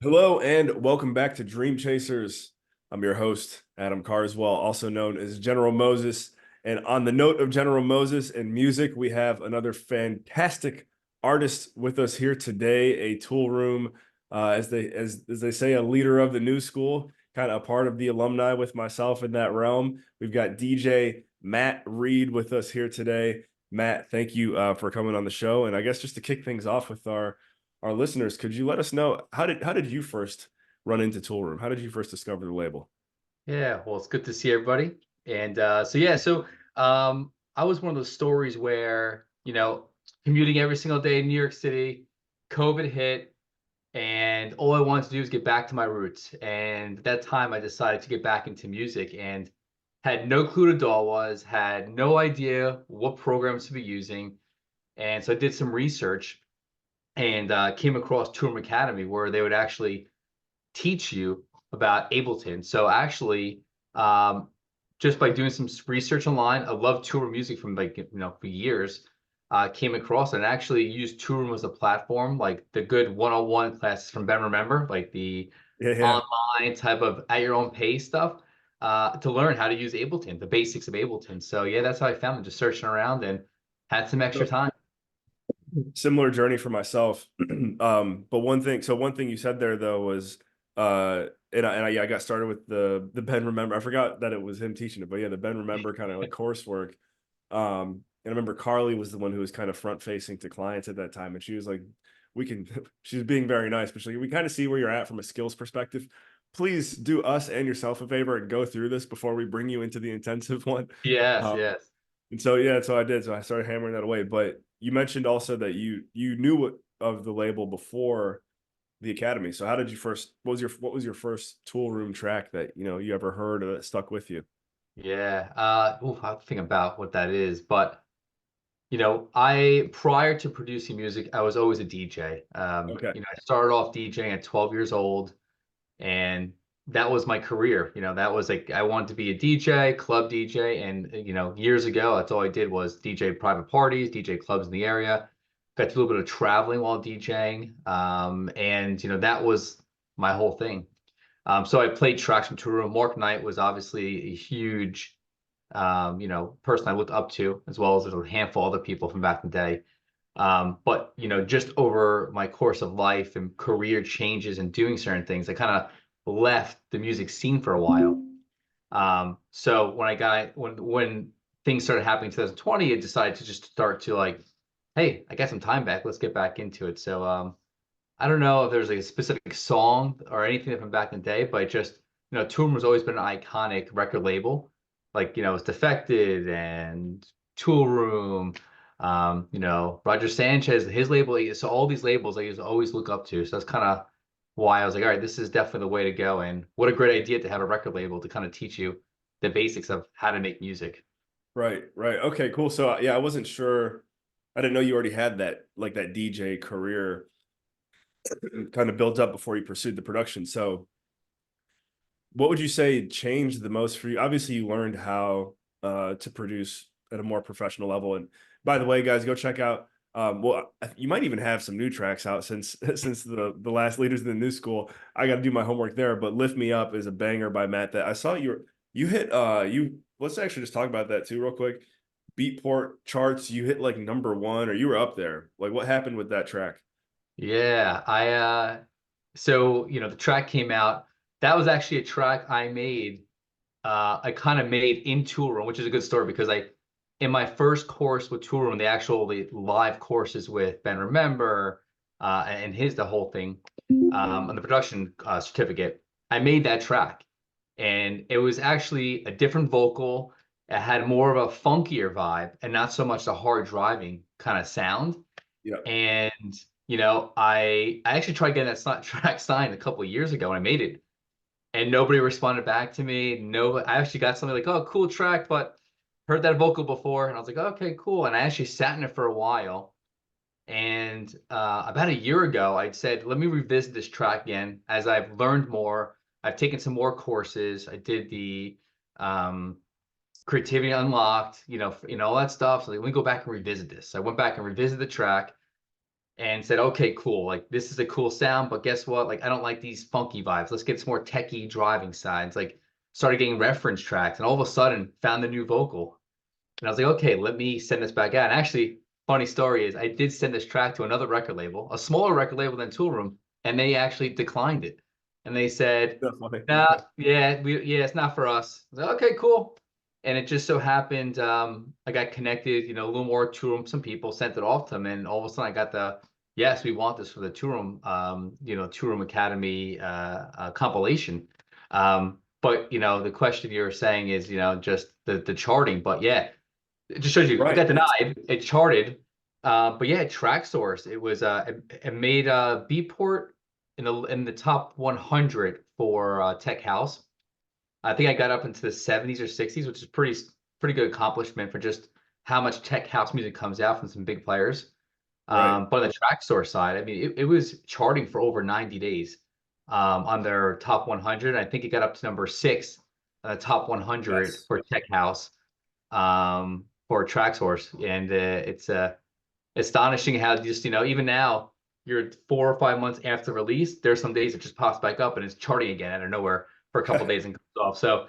Hello and welcome back to Dream Chasers. I'm your host, Adam Carswell, also known as General Moses. And on the note of General Moses and music, we have another fantastic artist with us here today, a tool room, as they say, a leader of the new school, kind of a part of the alumni with myself in that realm. We've got DJ Matt Reid with us here today. Matt, thank you for coming on the show. And I guess just to kick things off with our listeners, could you let us know how did you first run into Tool Room? How did you first discover the label? Yeah, well, it's good to see everybody. And I was one of those stories where, commuting every single day in New York City, COVID hit, and all I wanted to do was get back to my roots. And at that time, I decided to get back into music and had no clue what a DAW was, had no idea what programs to be using. And so I did some research and came across Tour Academy where they would actually teach you about Ableton. So actually, um, just by doing some research online, I love tour music from for years. Came across and actually used Tourum as a platform, like the good one-on-one classes from Ben Remember, like the Yeah, yeah. online type of at your own pace stuff, to learn how to use Ableton, the basics of Ableton. So yeah, that's how I found it, just searching around and had some extra So, time. similar journey for myself. But one thing you said there though was yeah, I got started with the Ben Remember. I forgot that it was him teaching it, but yeah, the Ben Remember kind of like coursework. And I remember Carly was the one who was kind of front facing to clients at that time, and she was like, "We can." She was being very nice, but she's like, "We kind of see where you're at from a skills perspective. Please do us and yourself a favor and go through this before we bring you into the intensive one." Yes, Um, yes. and so yeah, so I did. So I started hammering that away. But you mentioned also that you knew of the label before the academy. So how did you first? What was your first tool room track that you ever heard or that stuck with you? Yeah. I have to think about what that is, but I prior to producing music, I was always a DJ. Okay. I started off DJing at 12 years old, and that was my career. That was like I wanted to be a DJ, club DJ, and years ago, that's all I did was DJ private parties, DJ clubs in the area. Got to do a little bit of traveling while DJing, and that was my whole thing. So I played tracks from Tour. Mark Knight was obviously a huge person I looked up to, as well as there's a handful of other people from back in the day. But just over my course of life and career changes and doing certain things, I kind of left the music scene for a while. So when things started happening in 2020, I decided to just start to like, hey, I got some time back. Let's get back into it. So I don't know if there's like a specific song or anything from back in the day, but just Tool has always been an iconic record label. Like it's Defected and Tool Room, Roger Sanchez, his label. So all these labels I used to always look up to. So that's kind of why I was like, all right, this is definitely the way to go. And what a great idea to have a record label to kind of teach you the basics of how to make music. Right, right. Okay, cool. So yeah, I wasn't sure. I didn't know you already had that DJ career kind of built up before you pursued the production. So what would you say changed the most for you? Obviously, you learned how to produce at a more professional level. And by the way, guys, go check out. You might even have some new tracks out since since the last leaders in the new school. I got to do my homework there. But "Lift Me Up" is a banger by Matt. That I saw you hit. You Let's actually just talk about that too, real quick. Beatport charts. You hit like number one, or you were up there. Like, what happened with that track? Yeah, the track came out. That was actually a track I made. I kind of made in Tool Room, which is a good story because in my first course with Tool Room, the live courses with Ben Remember, and the whole thing, on the production certificate, I made that track, and it was actually a different vocal. It had more of a funkier vibe and not so much the hard driving kind of sound. Yeah. And I actually tried getting that track signed a couple of years ago, and I made it, and nobody responded back to me. No, I actually got something like, "Oh, cool track," but heard that vocal before, and I was like, "Okay, cool." And I actually sat in it for a while. And about a year ago, I said, "Let me revisit this track again." As I've learned more, I've taken some more courses. I did the um, Creativity Unlocked, all that stuff. So let me go back and revisit this. So I went back and revisited the track, and said, okay, cool. Like this is a cool sound, but guess what? Like I don't like these funky vibes. Let's get some more techie driving sides. Like started getting reference tracks, and all of a sudden found the new vocal. And I was like, okay, let me send this back out. And actually, funny story is I did send this track to another record label, a smaller record label than Tool Room, and they actually declined it. And they said, That's funny. nah, yeah, it's not for us. I was like, okay, cool. And it just so happened, I got connected, a little more Tool Room, some people sent it off to them, and all of a sudden I got the, yes, we want this for the Tool Room, Tool Room Academy compilation. But the question you're saying is, just the charting. But yeah, it just shows you it Right. got denied. It charted, but yeah, track source. It was it made Beatport in the top 100 for tech house. I think I got up into the 70s or 60s, which is pretty good accomplishment for just how much tech house music comes out from some big players. Right. But on the track source side, I mean, it was charting for over 90 days on their top 100. I think it got up to number 6 on the top 100 Yes. for tech house for track source, and it's astonishing how just even now you're 4 or 5 months after release, there's some days it just pops back up and it's charting again out of nowhere for a couple of days and comes off. So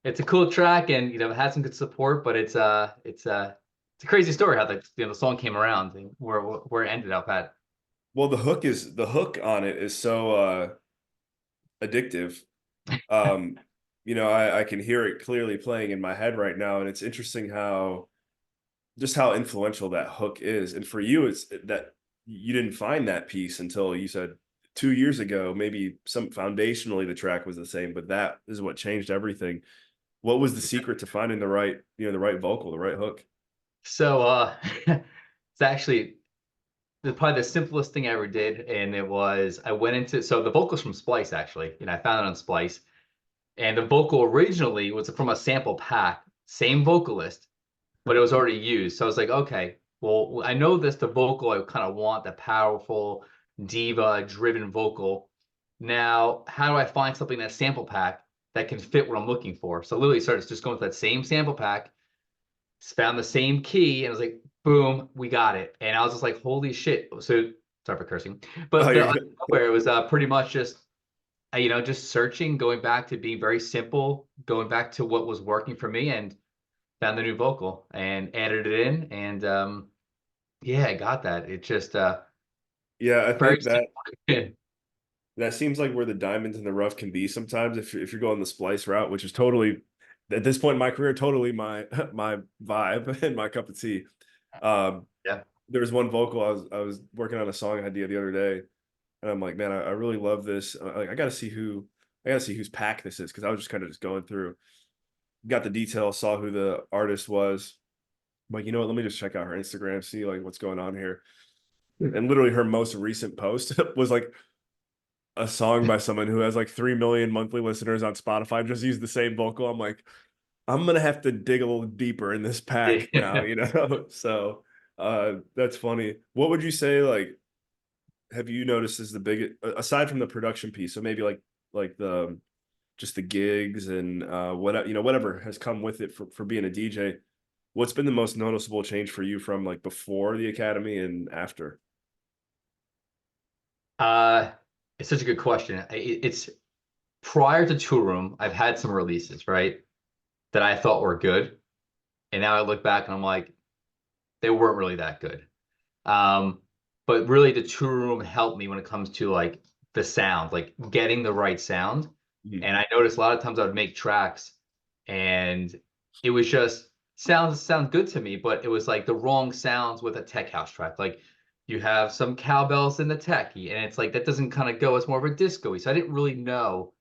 it's a cool track, and it had some good support, but it's a crazy story how the song came around and where it ended up at. Well, the hook on it is so addictive. Um, I can hear it clearly playing in my head right now, and it's interesting how influential that hook is. And for you, it's that you didn't find that piece until you said 2 years ago. Maybe some foundationally the track was the same, but that is what changed everything. What was the secret to finding the right vocal, the right hook? So it's actually probably the simplest thing I ever did, and it was I went into so the vocals from Splice actually, I found it on Splice, and the vocal originally was from a sample pack, same vocalist, but it was already used. So I was like, okay, well, I know this the vocal I kind of want, the powerful diva driven vocal. Now, how do I find something in that sample pack that can fit what I'm looking for? So literally started just going to that same sample pack, found the same key, and I was like, boom, we got it. And I was just like, holy shit. So sorry for cursing, Oh, but you're good. where it was pretty much just just searching, going back to being very simple, going back to what was working for me, and found the new vocal and added it in, and yeah, I got that. It just Yeah, I very think simple. that seems like where the diamonds in the rough can be sometimes if you're going the splice route, which is totally at this point in my career, totally my my vibe and my cup of tea. Um, Yeah. there was one vocal I was working on a song idea the other day, and I'm like, man, I really love this. Like, I gotta see whose pack this is because I was just kind of just going through, got the details, saw who the artist was. I'm like, you know what? Let me just check out her Instagram, see like what's going on here. And literally, her most recent post was like a song by someone who has like 3 million monthly listeners on Spotify. Just use the same vocal. I'm like, I'm gonna have to dig a little deeper in this pack now, Yeah. So that's funny. What would you say, like, have you noticed is the biggest aside from the production piece, so maybe like the just the gigs and whatever has come with it for being a DJ, what's been the most noticeable change for you from like before the academy and after? Uh, it's such a good question. It's prior to Tool Room, I've had some releases, right, that I thought were good, and now I look back and I'm like, they weren't really that good. Um, but really, the Tool Room helped me when it comes to like the sound, like getting the right sound. Mhm. And I noticed a lot of times I would make tracks, and it was just sounds good to me, but it was like the wrong sounds with a tech house track. Like you have some cowbells in the techie, and it's like that doesn't kind of go. It's more of a disco-y. So I didn't really know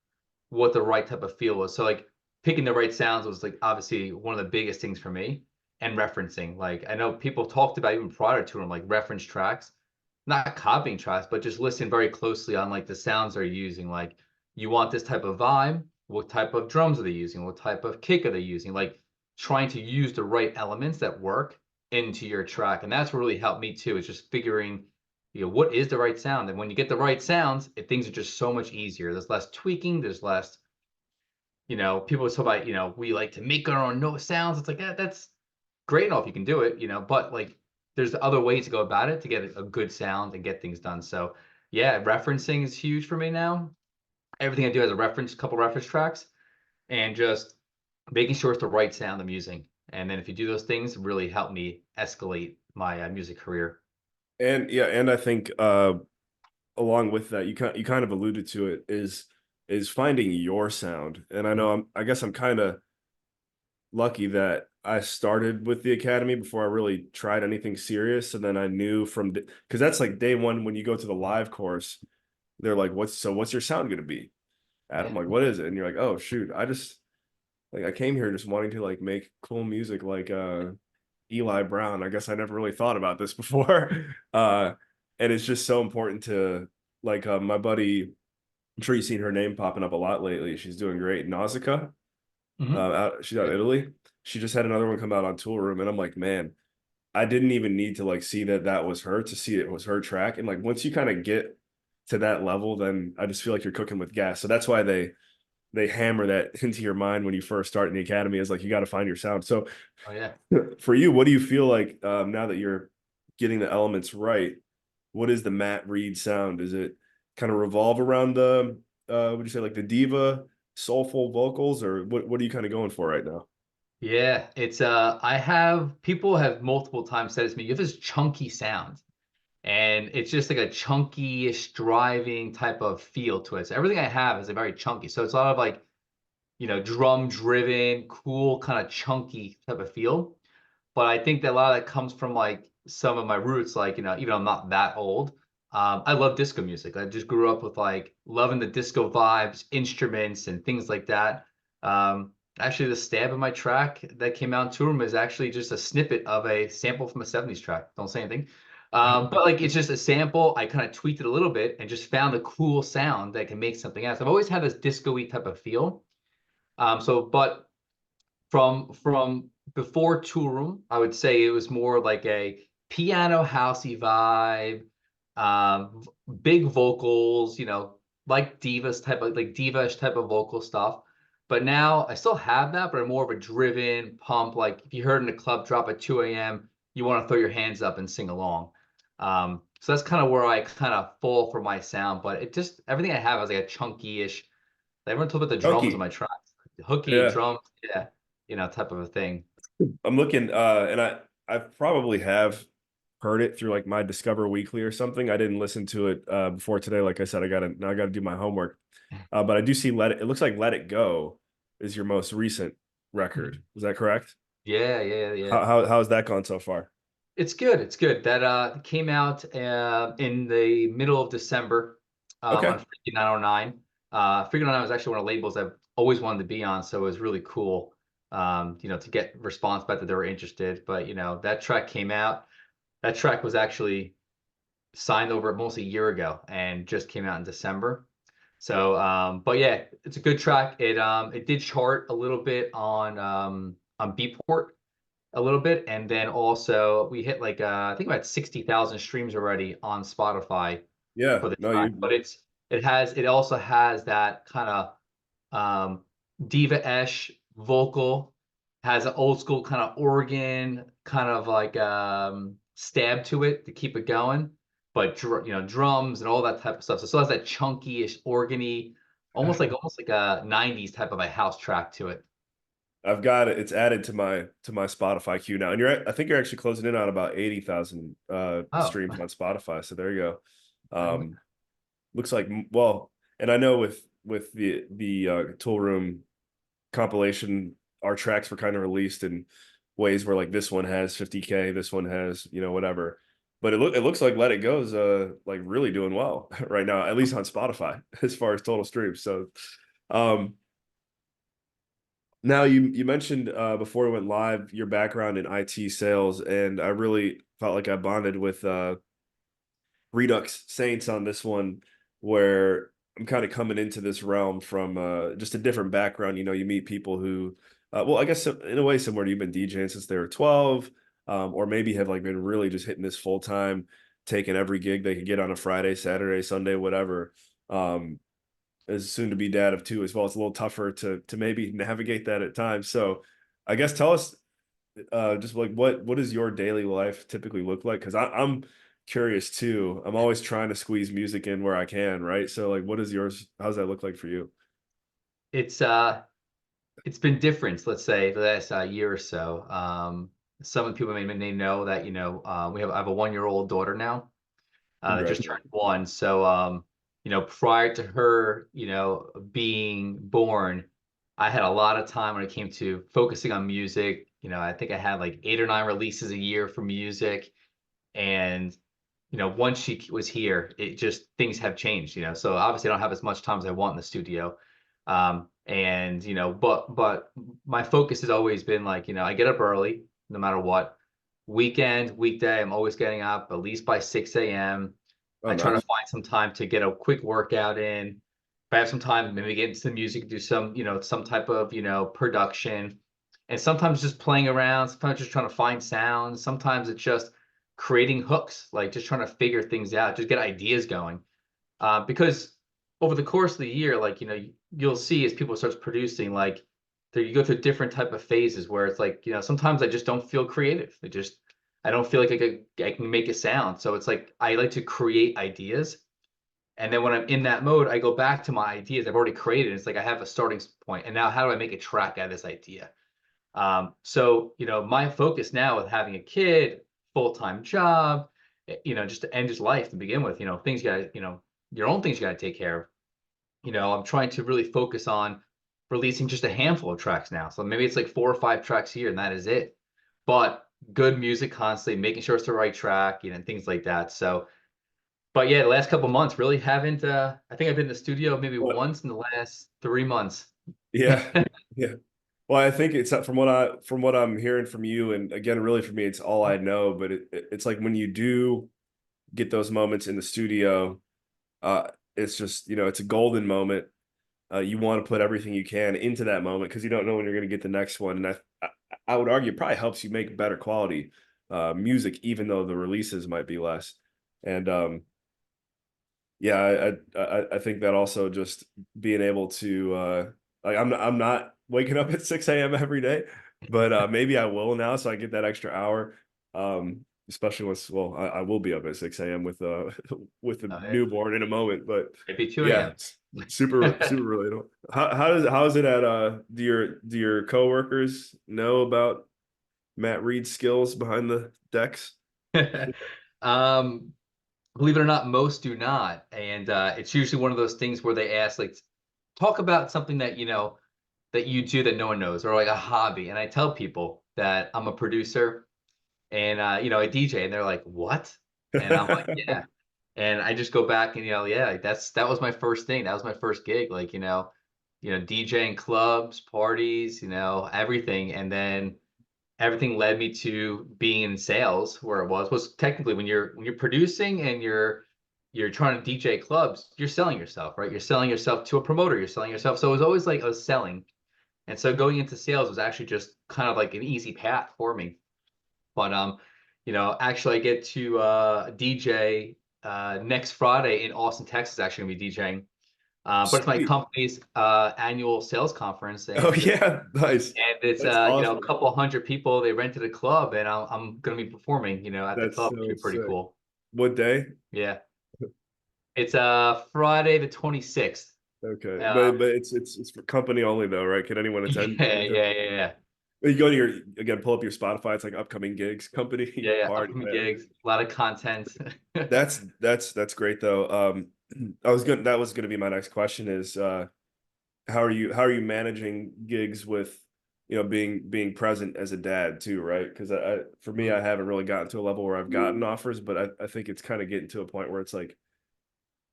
what the right type of feel was. So like picking the right sounds was like obviously one of the biggest things for me, and referencing. Like I know people talked about even prior to them, like reference tracks, not copying tracks, but just listen very closely on like the sounds they're using. Like you want this type of vibe, what type of drums are they using? What type of kick are they using? Like trying to use the right elements that work into your track. And that's what really helped me too. It's just figuring, what is the right sound? And when you get the right sounds, things are just so much easier. There's less tweaking, there's less, people talk about, we like to make our own note sounds. It's like, that's great and all if you can do it, but like there's other ways to go about it to get a good sound and get things done. So yeah, referencing is huge for me now. Everything I do has a reference, couple reference tracks, and just making sure it's the right sound I'm using. And then if you do those things, really help me escalate my music career. And yeah, and I think along with that, you kind of alluded to it, is finding your sound. And I Mhm. know I guess I'm kind of lucky that I started with the academy before I really tried anything serious. And then I knew from because that's like day one when you go to the live course, they're like, what's your sound gonna be? Adam, Yeah. like, what is it? And you're like, oh shoot, I just like I came here just wanting to like make cool music like Eli Brown. I guess I never really thought about this before. And it's just so important to like my buddy, I'm sure you've seen her name popping up a lot lately. She's doing great. Nausicaa, Hmm. she's out in Yeah. Italy. She just had another one come out on Tool Room, and I'm like, man, I didn't even need to like see that that was her to see it was her track. And like once you kind of get to that level, then I just feel like you're cooking with gas. So that's why they hammer that into your mind when you first start in the academy is like you got to find your sound. So Oh yeah. for you, what do you feel like now that you're getting the elements right? What is the Matt Reid sound? Is it kind of revolve around the would you say like the diva soulful vocals, or what are you kind of going for right now? Yeah, it's I have people have multiple times said it to me, you have this chunky sound. And it's just like a chunky-ish driving type of feel to it. So everything I have is a very chunky. So it's a lot of like, drum driven, cool, kind of chunky type of feel. But I think that a lot of that comes from like some of my roots, like, even though I'm not that old. I love disco music. I just grew up with like loving the disco vibes, instruments, and things like that. Actually, the stab in my track that came out in Tourum is actually just a snippet of a sample from a 70s track. Don't say anything. But like it's just a sample. I kind of tweaked it a little bit and just found a cool sound that can make something else. I've always had this disco-y type of feel. But from before Tool Room, I would say it was more like a piano housey vibe, big vocals, like divas type of like diva-ish type of vocal stuff. But now I still have that, but I'm more of a driven pump. Like if you heard in a club drop at 2 a.m., you want to throw your hands up and sing along. So that's kind of where I kind of fall for my sound. But it just everything I have is like a chunky-ish. Everyone told about the drums on Chunky. my tracks, hooky Yeah. drums, yeah, type of a thing. I'm looking and I probably have heard it through like my Discover Weekly or something. I didn't listen to it before today. Like I said, I gotta do my homework. But I do see it looks like Let It Go is your most recent record. Is that correct? Yeah, yeah, yeah. How's that gone so far? It's good. It's good. That came out in the middle of December on Okay. Freaky 909. Freaky 909 was actually one of the labels I've always wanted to be on, so it was really cool, to get response back that they were interested. But that track came out. That track was actually signed over almost a year ago and just came out in December. So, but yeah, it's a good track. It did chart a little bit on Beatport a little bit, and then also we hit like I think about 60,000 streams already on Spotify Yeah. for the No, track. you But it also has that kind of diva-esh vocal, has an old school kind of organ, kind of like stab to it to keep it going. But drums and all that type of stuff. So it still has that chunky-ish organy, almost like a 90s type of a house track to it. I've got it. It's added to my Spotify queue now. And I think you're actually closing in on about 80,000 Oh, streams on Spotify. So there you go. I like Looks like well, and I know with the Tool Room compilation, our tracks were kind of released in ways where like this one has 50K, this one has, whatever. But it looks like Let It Go is like really doing well right now, at least on Spotify as far as total streams. So um now you mentioned before we went live your background in IT sales, and I really felt like I bonded with Redux Saints on this one, where I'm kind of coming into this realm from just a different background. You meet people who, well, I guess in a way similar to you've been DJing since they were 12, or maybe have like been really just hitting this full time, taking every gig they could get on a Friday, Saturday, Sunday, whatever. As soon to be dad of two as well, it's a little tougher to maybe navigate that at times. So, I guess tell us just like what does your daily life typically look like? Because I'm curious too. I'm always trying to squeeze music in where I can, right? So like, what is yours? How does that look like for you? It's it's been different, let's say, the last year or so. Some of the people may know that, I have a 1-year-old daughter now that just turned Congratulations. 1. So, prior to her, being born, I had a lot of time when it came to focusing on music. I think I had like 8 or 9 releases a year for music. And, once she was here, it just things have changed, So obviously I don't have as much time as I want in the studio. And, but my focus has always been like, I get up early no matter what. Weekend, weekday, I'm always getting up at least by 6 a.m. Oh, I try to nice. find some time to get a quick workout in. If I have some time, maybe get into the music, do some type of, production. And sometimes just playing around, sometimes just trying to find sounds. Sometimes it's just creating hooks, like just trying to figure things out, just get ideas going. Because over the course of the year, like, you'll see as people starts producing, like you go through different type of phases where it's like, sometimes I just don't feel creative. I don't feel like I can make a sound. So it's like I like to create ideas. And then when I'm in that mode, I go back to my ideas I've already created. It's like I have a starting point, and now how do I make a track out of this idea? So, my focus now with having a kid, full-time job, just to end his life to begin with, things you gotta, your own things you gotta take care of. I'm trying to really focus on releasing just a handful of tracks now. So maybe it's like 4 or 5 tracks a year and that is it. But good music constantly, making sure it's the right track, and things like that. So, but yeah, the last couple months really haven't, I think I've been in the studio maybe What? once in the last 3 months. Yeah, yeah. Well, I think it's from what I'm hearing from you, and again, really for me, it's all I know. But it's like when you do get those moments in the studio, uh, it's just it's a golden moment. You want to put everything you can into that moment because you don't know when you're going to get the next one. And I would argue it probably helps you make better quality music, even though the releases might be less. And yeah, I think that also just being able to like I'm not waking up at 6 a.m. every day, but maybe I will now, so I get that extra hour. Especially once, well, I will be up at 6 a.m. with with a Uh, newborn in a moment, but Maybe 2 yeah, a.m. it's super relatable. How is it at do your coworkers know about Matt Reid's skills behind the decks? Um, Believe it or not, most do not. And it's usually one of those things where they ask, like, talk about something that that you do that no one knows, or like a hobby. And I tell people that I'm a producer and a DJ, and they're like, "What?" And I'm like, "Yeah." And I just go back and yeah, like, that was my first thing. That was my first gig, like DJing clubs, parties, everything. And then everything led me to being in sales, where it was technically when you're producing and you're trying to DJ clubs, you're selling yourself, right? You're selling yourself to a promoter, you're selling yourself. So it was always like a selling. And so going into sales was actually just kind of like an easy path for me. But actually I get to DJ next Friday in Austin, Texas, actually gonna be DJing. But it's my Sweet. company's annual sales conference, Oh and yeah, nice. it's That's a awesome. couple hundred people. They rented a club, and I'm gonna be performing, at the That's club, which so would be pretty sick. cool. What day? Yeah, it's Friday the 26th. Okay, Um, but it's for company only though, right? Can anyone attend? yeah, yeah, yeah, yeah, You go to your again, pull up your Spotify. It's like upcoming gigs, company yeah, yeah. party. Upcoming Man. gigs, a lot of content. That's great though. That was gonna be my next question is how are you managing gigs with being present as a dad too, right? Because for me, I Mhm. haven't really gotten to a level where I've gotten offers, but I think it's kind of getting to a point where it's like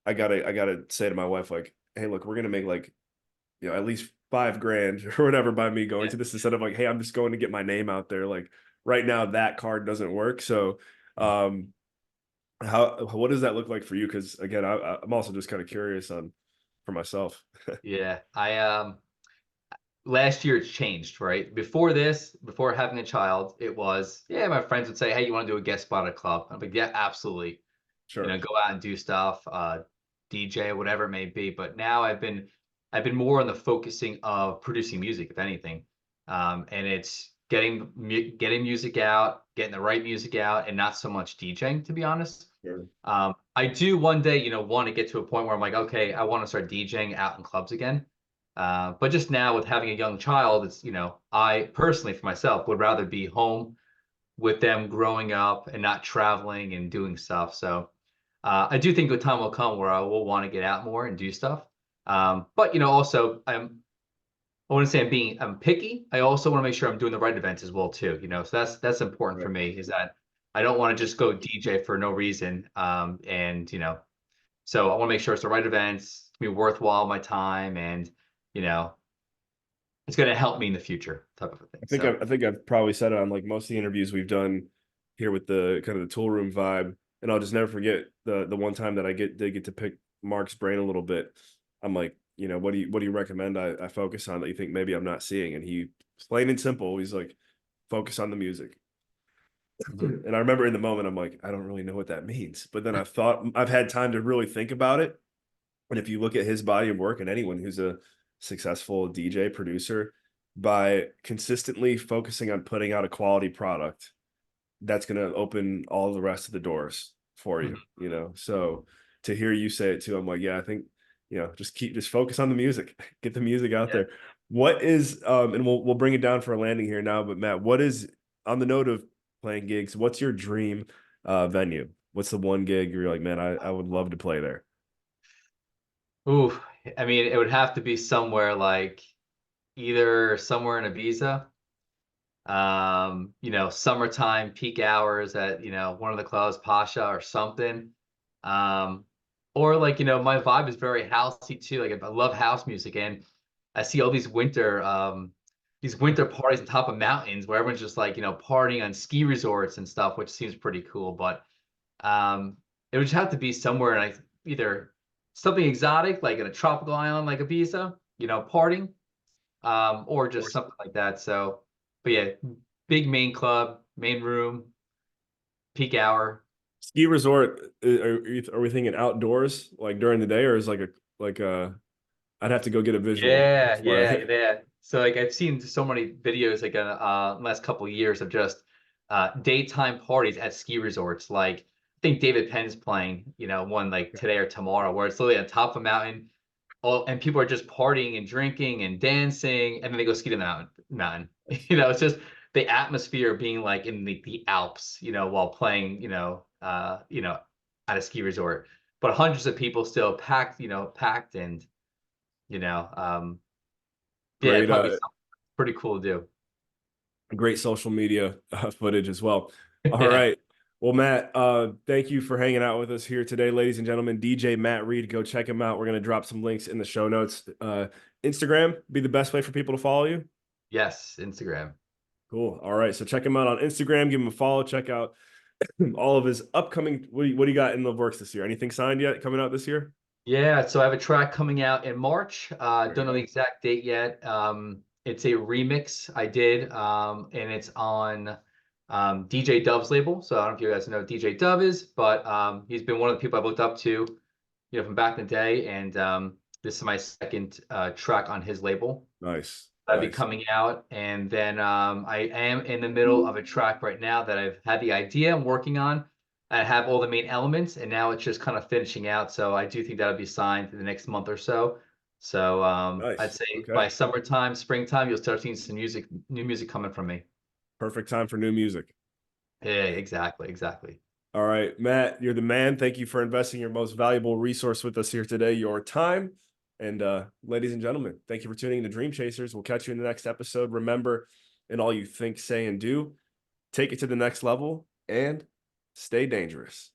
I gotta say to my wife like, hey, look, we're gonna make like at least 5 grand or whatever by me going Yeah, to this instead of like, hey, I'm just going to get my name out there. Like right now, that card doesn't work. So, um, what does that look like for you? Because again, I'm also just kind of curious on for myself. yeah. I last year it's changed, right? Before this, before having a child, it was, yeah, my friends would say, hey, you want to do a guest spot at a club? I'm like, yeah, absolutely. Sure. Go out and do stuff, DJ, whatever it may be. But now I've been more on the focusing of producing music, if anything. And it's getting music out, getting the right music out, and not so much DJing, to be honest. Sure. I do one day, want to get to a point where I'm like, okay, I want to start DJing out in clubs again. But just now with having a young child, it's, I personally for myself would rather be home with them growing up and not traveling and doing stuff. So I do think the time will come where I will want to get out more and do stuff. But also I want to say I'm picky. I also want to make sure I'm doing the right events as well too. So that's important for Right. me is that I don't want to just go DJ for no reason. And so I want to make sure it's the right events, to be worthwhile my time, and you know, it's going to help me in the future, type of a thing. So I think I've probably said it on like most of the interviews we've done here with the kind of the tool room vibe. And I'll just never forget the one time that did get to pick Mark's brain a little bit. I'm like, what do you recommend I focus on that you think maybe I'm not seeing? And he plain and simple, he's like, focus on the music. mhm, And I remember in the moment, I'm like, I don't really know what that means. But then I've had time to really think about it. And if you look at his body of work and anyone who's a successful DJ producer, by consistently focusing on putting out a quality product, that's going to open all the rest of the doors for mhm, you. So to hear you say it too, I'm like, yeah, I think, just focus on the music, get the music out yeah. there. What is, and we'll bring it down for a landing here now, but Matt, what is, on the note of playing gigs, what's your dream venue? What's the one gig you're like, man, I would love to play there? Ooh, I mean, it would have to be somewhere like either somewhere in Ibiza, summertime peak hours at, one of the clubs, Pasha or something. Um, or like, my vibe is very housey too. Like I love house music, and I see all these winter parties on top of mountains where everyone's just like, partying on ski resorts and stuff, which seems pretty cool. But it would just have to be somewhere in like either something exotic, like in a tropical island like Ibiza, partying, or just something like that. So, but yeah, big main club, main room, peak hour. Ski resort, are we thinking outdoors, like during the day, or is like a I'd have to go get a visual Yeah, for yeah, it. yeah. So like I've seen so many videos like last couple of years of just daytime parties at ski resorts. Like I think David Penn's playing, one like today or tomorrow, where it's literally on top of a mountain, and people are just partying and drinking and dancing, and then they go ski to the mountain. It's just the atmosphere of being like in the Alps, while playing, at a ski resort. But hundreds of people still packed, packed, and you know, um, yeah, it'd Great, probably be something pretty cool to do. great social media footage as well. All Yeah. right. Well, Matt, thank you for hanging out with us here today, ladies and gentlemen. DJ Matt Reid, go check him out. We're going to drop some links in the show notes. Instagram be the best way for people to follow you. Yes, Instagram. Cool. All right. So check him out on Instagram. Give him a follow. Check out all of his upcoming. What do you got in the works this year? Anything signed yet coming out this year? Yeah, so I have a track coming out in March. Very Don't know the nice. exact date yet. It's a remix I did, and it's on DJ Dove's label. So I don't know if you guys know who DJ Dove is, but he's been one of the people I've looked up to, from back in the day. And this is my second track on his label. Nice. That'll be Nice. coming out. And then I am in the middle of a track right now that I've had the idea I'm working on. I have all the main elements, and now it's just kind of finishing out. So I do think that'll be signed in the next month or so. So I'd Nice. say Okay. by summertime, springtime, you'll start seeing some new music coming from me. Perfect time for new music. Yeah, exactly, exactly. All right, Matt, you're the man. Thank you for investing your most valuable resource with us here today, your time. And ladies and gentlemen, thank you for tuning in to Dream Chasers. We'll catch you in the next episode. Remember, in all you think, say, and do, take it to the next level and stay dangerous.